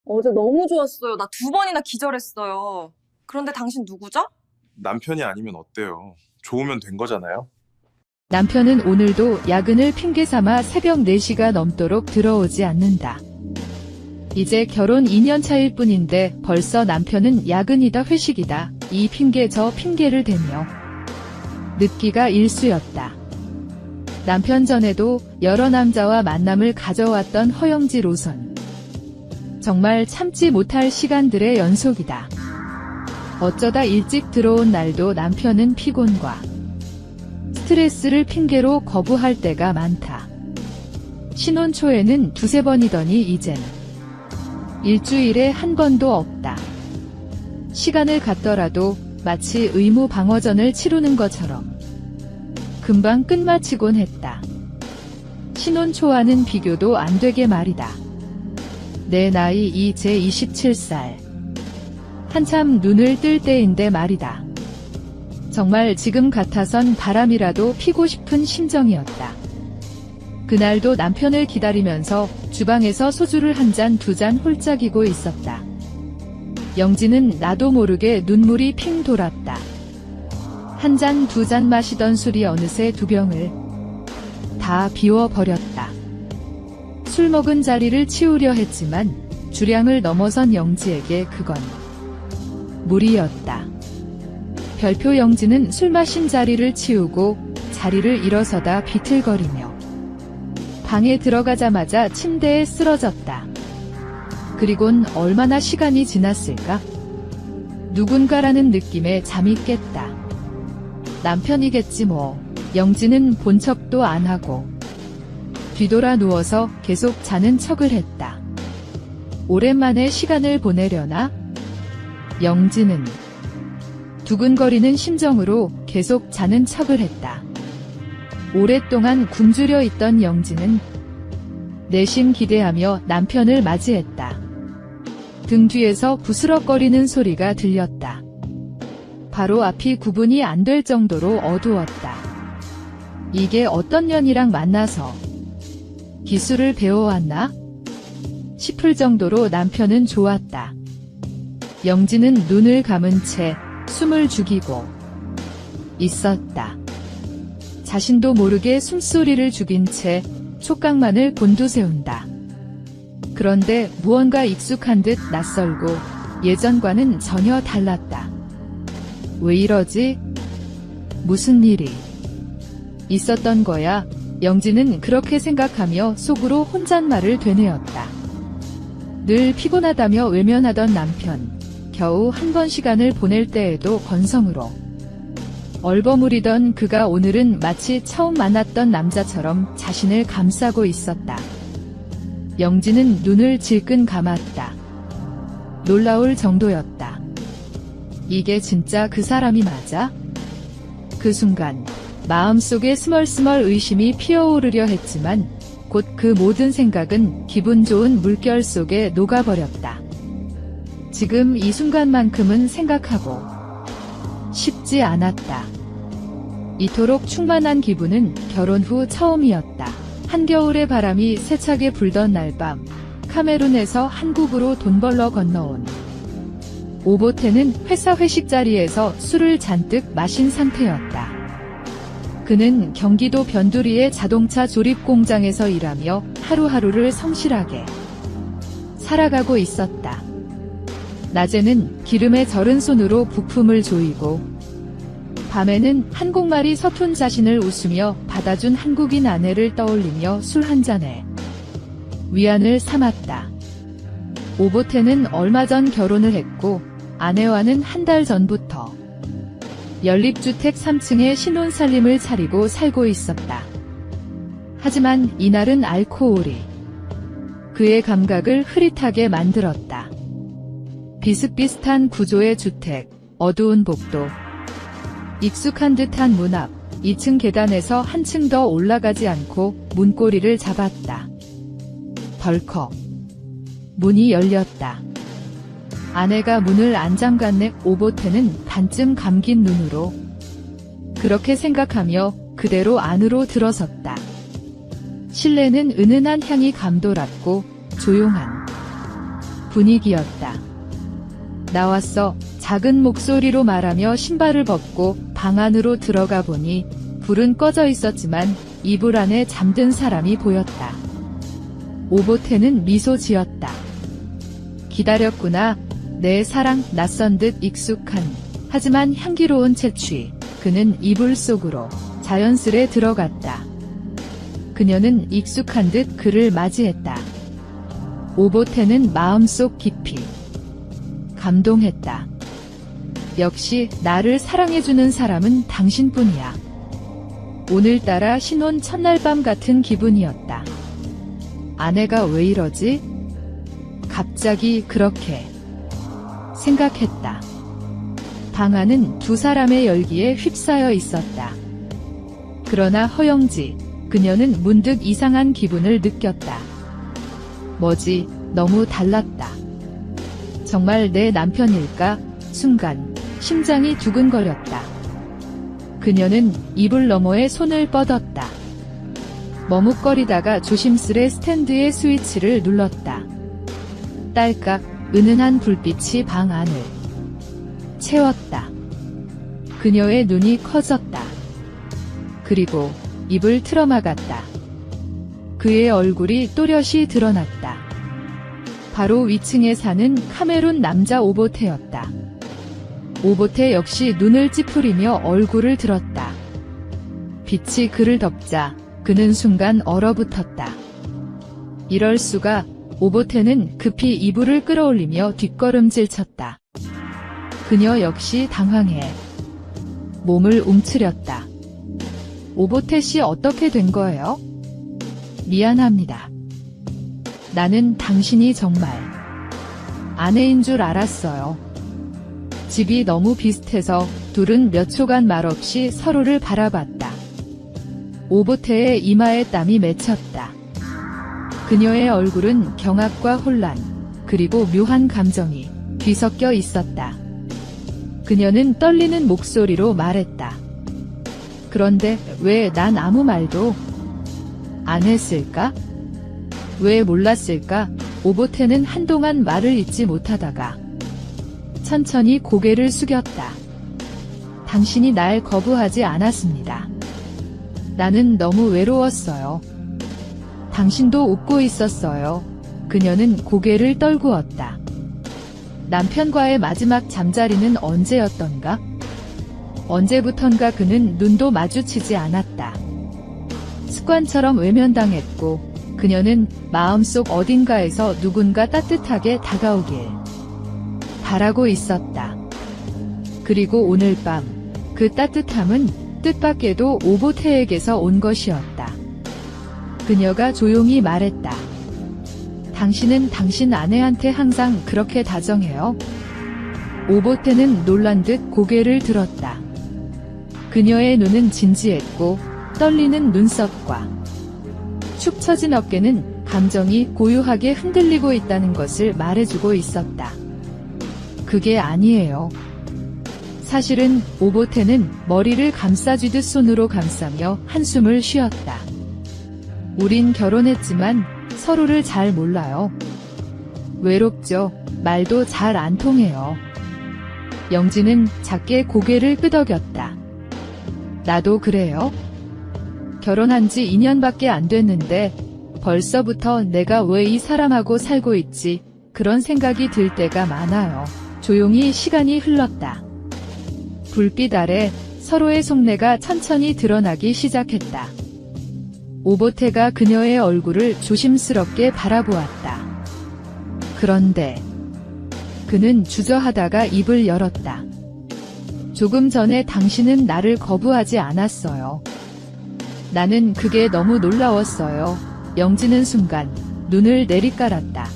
어제 너무 좋았어요. 나 두 번이나 기절했어요. 그런데 당신 누구죠? 남편이 아니면 어때요? 좋으면 된 거잖아요. 남편은 오늘도 야근을 핑계 삼아 새벽 4시가 넘도록 들어오지 않는다. 이제 결혼 2년 차일 뿐인데 벌써 남편은 야근이다 회식이다 이 핑계 저 핑계를 대며 늦기가 일쑤였다. 남편 전에도 여러 남자와 만남을 가져왔던 허영지 로선. 정말 참지 못할 시간들의 연속이다. 어쩌다 일찍 들어온 날도 남편은 피곤과 스트레스를 핑계로 거부할 때가 많다. 신혼 초에는 두세 번이더니 이젠 일주일에 한 번도 없다. 시간을 갖더라도 마치 의무 방어전을 치르는 것처럼 금방 끝마치곤 했다. 신혼 초와는 비교도 안 되게 말이다. 내 나이 이제 27살. 한참 눈을 뜰 때인데 말이다. 정말 지금 같아선 바람이라도 피고 싶은 심정이었다. 그날도 남편을 기다리면서 주방에서 소주를 한 잔 두 잔 홀짝이고 있었다. 영지는 나도 모르게 눈물이 핑 돌았다. 한 잔 두 잔 마시던 술이 어느새 두 병을 다 비워버렸다. 술 먹은 자리를 치우려 했지만 주량을 넘어선 영지에게 그건 무리였다. 별표 영지는 술 마신 자리를 치우고 자리를 일어서다 비틀거리며 방에 들어가자마자 침대에 쓰러졌다. 그리곤 얼마나 시간이 지났을까? 누군가라는 느낌에 잠이 깼다. 남편이겠지 뭐. 영지는 본 척도 안 하고 뒤돌아 누워서 계속 자는 척을 했다. 오랜만에 시간을 보내려나? 영지는 두근거리는 심정으로 계속 자는 척을 했다. 오랫동안 굶주려 있던 영지는 내심 기대하며 남편을 맞이했다. 등 뒤에서 부스럭거리는 소리가 들렸다. 바로 앞이 구분이 안 될 정도로 어두웠다. 이게 어떤 년이랑 만나서 기술을 배워왔나? 싶을 정도로 남편은 좋았다. 영지는 눈을 감은 채 숨을 죽이고 있었다. 자신도 모르게 숨소리를 죽인 채 촉각만을 곤두세운다. 그런데 무언가 익숙한 듯 낯설고 예전과는 전혀 달랐다. 왜 이러지? 무슨 일이 있었던 거야? 영지는 그렇게 생각하며 속으로 혼잣말을 되뇌었다. 늘 피곤하다며 외면하던 남편. 겨우 한 번 시간을 보낼 때에도 건성으로 얼버무리던 그가 오늘은 마치 처음 만났던 남자처럼 자신을 감싸고 있었다. 영지는 눈을 질끈 감았다. 놀라울 정도였다. 이게 진짜 그 사람이 맞아? 그 순간 마음속에 스멀스멀 의심이 피어오르려 했지만 곧 그 모든 생각은 기분 좋은 물결 속에 녹아버렸다. 지금 이 순간만큼은 생각하고 싶지 않았다. 이토록 충만한 기분은 결혼 후 처음이었다. 한겨울의 바람이 세차게 불던 날 밤, 카메룬에서 한국으로 돈 벌러 건너온 오보테는 회사 회식 자리에서 술을 잔뜩 마신 상태였다. 그는 경기도 변두리의 자동차 조립 공장에서 일하며 하루하루를 성실하게 살아가고 있었다. 낮에는 기름에 절은 손으로 부품을 조이고 밤에는 한국말이 서툰 자신을 웃으며 받아준 한국인 아내를 떠올리며 술 한 잔에 위안을 삼았다. 오보테는 얼마 전 결혼을 했고 아내와는 한 달 전부터 연립주택 3층에 신혼살림을 차리고 살고 있었다. 하지만 이날은 알코올이 그의 감각을 흐릿하게 만들었다. 비슷비슷한 구조의 주택, 어두운 복도, 익숙한 듯한 문 앞, 2층 계단에서 한층 더 올라가지 않고 문고리를 잡았다. 덜컥 문이 열렸다. 아내가 문을 안 잠갔네. 오보테는 반쯤 감긴 눈으로 그렇게 생각하며 그대로 안으로 들어섰다. 실내는 은은한 향이 감돌았고 조용한 분위기였다. 나왔어. 작은 목소리로 말하며 신발을 벗고 방 안으로 들어가 보니 불은 꺼져 있었지만 이불 안에 잠든 사람이 보였다. 오보태는 미소 지었다. 기다렸구나. 내 사랑. 낯선 듯 익숙한 하지만 향기로운 채취. 그는 이불 속으로 자연스레 들어갔다. 그녀는 익숙한 듯 그를 맞이했다. 오보태는 마음속 깊이 감동했다. 역시 나를 사랑해주는 사람은 당신뿐이야. 오늘따라 신혼 첫날 밤 같은 기분이었다. 아내가 왜 이러지? 갑자기 그렇게 생각했다. 방 안은 두 사람의 열기에 휩싸여 있었다. 그러나 허영지, 그녀는 문득 이상한 기분을 느꼈다. 뭐지? 너무 달랐다. 정말 내 남편일까? 순간 심장이 두근거렸다. 그녀는 이불 너머에 손을 뻗었다. 머뭇거리다가 조심스레 스탠드의 스위치를 눌렀다. 딸깍, 은은한 불빛이 방 안을 채웠다. 그녀의 눈이 커졌다. 그리고 입을 틀어막았다. 그의 얼굴이 또렷이 드러났다. 바로 위층에 사는 카메룬 남자 오보태였다. 오보태 역시 눈을 찌푸리며 얼굴을 들었다. 빛이 그를 덮자 그는 순간 얼어붙었다. 이럴 수가. 오보태는 급히 이불을 끌어올리며 뒷걸음질 쳤다. 그녀 역시 당황해 몸을 움츠렸다. 오보태 씨 어떻게 된 거예요? 미안합니다. 나는 당신이 정말 아내인 줄 알았어요. 집이 너무 비슷해서 둘은 몇 초간 말없이 서로를 바라봤다. 오보태의 이마에 땀이 맺혔다. 그녀의 얼굴은 경악과 혼란, 그리고 묘한 감정이 뒤섞여 있었다. 그녀는 떨리는 목소리로 말했다. 그런데 왜 난 아무 말도 안 했을까? 왜 몰랐을까? 오보태는 한동안 말을 잇지 못하다가 천천히 고개를 숙였다. 당신이 날 거부하지 않았습니다. 나는 너무 외로웠어요. 당신도 웃고 있었어요. 그녀는 고개를 떨구었다. 남편과의 마지막 잠자리는 언제였던가? 언제부턴가 그는 눈도 마주치지 않았다. 습관처럼 외면당했고 그녀는 마음속 어딘가에서 누군가 따뜻하게 다가오길 바라고 있었다. 그리고 오늘 밤 그 따뜻함은 뜻밖에도 오보태에게서 온 것이었다. 그녀가 조용히 말했다. 당신은 당신 아내한테 항상 그렇게 다정해요? 오보태는 놀란 듯 고개를 들었다. 그녀의 눈은 진지했고 떨리는 눈썹과 축 처진 어깨는 감정이 고요하게 흔들리고 있다는 것을 말해주고 있었다. 그게 아니에요. 사실은 오보태는 머리를 감싸주듯 손으로 감싸며 한숨을 쉬었다. 우린 결혼했지만 서로를 잘 몰라요. 외롭죠. 말도 잘 안 통해요. 영지는 작게 고개를 끄덕였다. 나도 그래요. 결혼한 지 2년밖에 안 됐는데 벌써부터 내가 왜 이 사람하고 살고 있지 그런 생각이 들 때가 많아요. 조용히 시간이 흘렀다. 불빛 아래 서로의 속내가 천천히 드러나기 시작했다. 오보태가 그녀의 얼굴을 조심스럽게 바라보았다. 그런데 그는 주저하다가 입을 열었다. 조금 전에 당신은 나를 거부하지 않았어요. 나는 그게 너무 놀라웠어요. 영지는 순간 눈을 내리깔았다.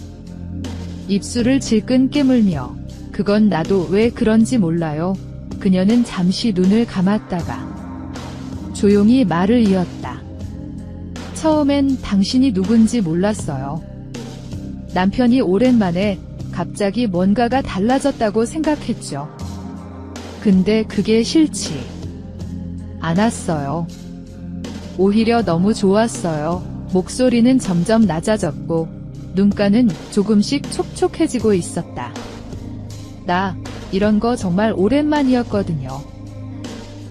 입술을 질끈 깨물며 그건 나도 왜 그런지 몰라요. 그녀는 잠시 눈을 감았다가 조용히 말을 이었다. 처음엔 당신이 누군지 몰랐어요. 남편이 오랜만에 갑자기 뭔가가 달라졌다고 생각했죠. 근데 그게 싫지 않았어요. 오히려 너무 좋았어요. 목소리는 점점 낮아졌고 눈가는 조금씩 촉촉해지고 있었다. 나 이런 거 정말 오랜만이었거든요.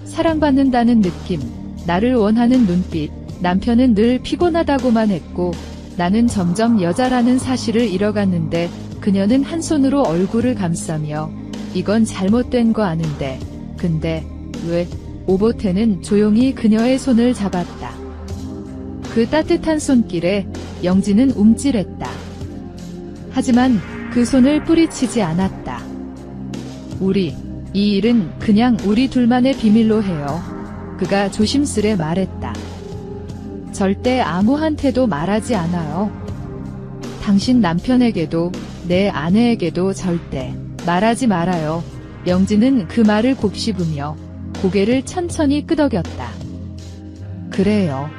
사랑받는다는 느낌, 나를 원하는 눈빛, 남편은 늘 피곤하다고만 했고 나는 점점 여자라는 사실을 잃어갔는데 그녀는 한 손으로 얼굴을 감싸며 이건 잘못된 거 아는데 근데 왜? 오보태는 조용히 그녀의 손을 잡았다. 그 따뜻한 손길에 영지는 움찔했다. 하지만 그 손을 뿌리치지 않았다. 이 일은 그냥 우리 둘만의 비밀로 해요. 그가 조심스레 말했다. 절대 아무한테도 말하지 않아요. 당신 남편에게도 내 아내에게도 절대 말하지 말아요. 영지는 그 말을 곱씹으며 고개를 천천히 끄덕였다. 그래요.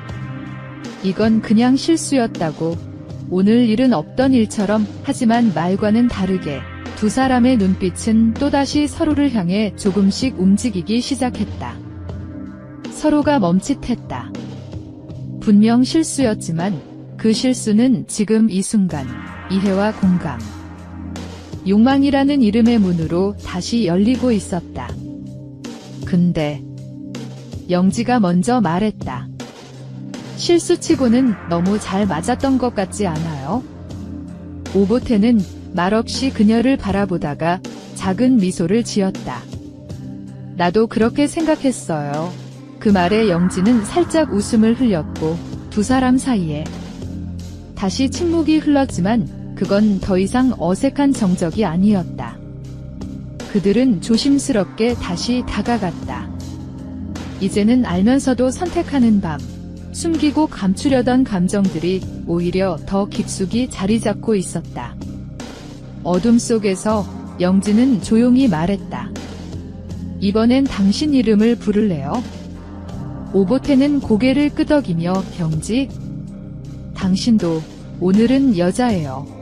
이건 그냥 실수였다고. 오늘 일은 없던 일처럼 하지만 말과는 다르게 두 사람의 눈빛은 또다시 서로를 향해 조금씩 움직이기 시작했다. 서로가 멈칫했다. 분명 실수였지만 그 실수는 지금 이 순간 이해와 공감, 욕망이라는 이름의 문으로 다시 열리고 있었다. 근데 영지가 먼저 말했다. 실수치고는 너무 잘 맞았던 것 같지 않아요? 오보태는 말없이 그녀를 바라보다가 작은 미소를 지었다. 나도 그렇게 생각했어요. 그 말에 영지는 살짝 웃음을 흘렸고 두 사람 사이에 다시 침묵이 흘렀지만 그건 더 이상 어색한 정적이 아니었다. 그들은 조심스럽게 다시 다가갔다. 이제는 알면서도 선택하는 밤, 숨기고 감추려던 감정들이 오히려 더 깊숙이 자리 잡고 있었다. 어둠 속에서 영지는 조용히 말했다. 이번엔 당신 이름을 부를래요? 오보태는 고개를 끄덕이며 영지? 당신도 오늘은 여자예요.